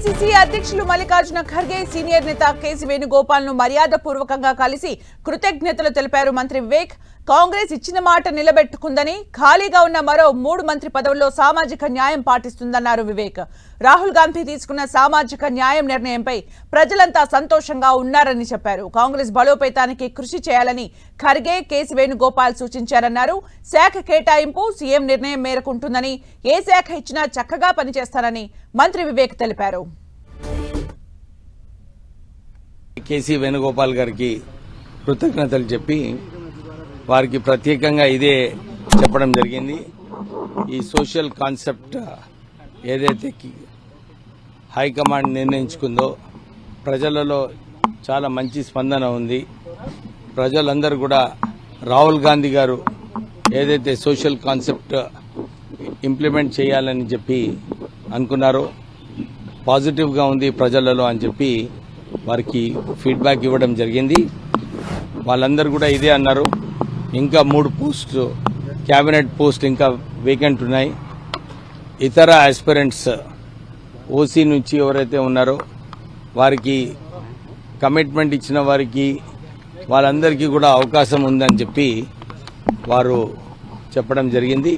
AICC అధ్యక్షులు Mallikarjuna Kharge senior నేత KC Venugopal ను మర్యాదపూర్వకంగా కలిసి కృతజ్ఞతలు తెలిపారు మంత్రి వివేక్. కాంగ్రెస్ ఇచ్చిన మాట నిలబెట్టుకుందని, ఖాళీగా ఉన్న మరో 3 మంత్రి పదవుల్లో సామాజిక న్యాయం పాటిస్తుందన్నారు వివేక్. రాహుల్ గాంధీ తీసుకున్న సామాజిక న్యాయం నిర్ణయంపై ప్రజలంతా సంతోషంగా ఉన్నారని చెప్పారు. కాంగ్రెస్ బలోపేతానికి కృషి చేయాలని ఖర్గే, కేసీ వేణుగోపాల్ సూచించారన్నారు. శాఖ కేటాయింపు సీఎం నిర్ణయం మేరకు ఉంటుందని, ఏ శాఖ ఇచ్చినా చక్కగా పనిచేస్తారని మంత్రి వివేక్ తెలిపారు. కేసీ వేణుగోపాల్ గారికి కృతజ్ఞతలు చెప్పి వారికి ప్రత్యేకంగా ఇదే చెప్పడం జరిగింది. ఈ సోషల్ కాన్సెప్ట్ ఏదైతే హైకమాండ్ నిర్ణయించుకుందో ప్రజలలో చాలా మంచి స్పందన ఉంది. ప్రజలందరూ కూడా రాహుల్ గాంధీ గారు ఏదైతే సోషల్ కాన్సెప్ట్ ఇంప్లిమెంట్ చేయాలని చెప్పి అనుకున్నారో పాజిటివ్గా ఉంది ప్రజలలో అని చెప్పి వారికి ఫీడ్బ్యాక్ ఇవ్వడం జరిగింది. వాళ్ళందరూ కూడా ఇదే అన్నారు. ఇంకా 3 పోస్టులు క్యాబినెట్ పోస్ట్ ఇంకా వేకెంట్ ఉన్నాయి. ఇతర ఆస్పిరెంట్స్ ఓసీ నుంచి ఎవరైతే ఉన్నారో వారికి కమిట్మెంట్ ఇచ్చిన వారికి వాళ్ళందరికీ కూడా అవకాశం ఉందని చెప్పి వారు చెప్పడం జరిగింది.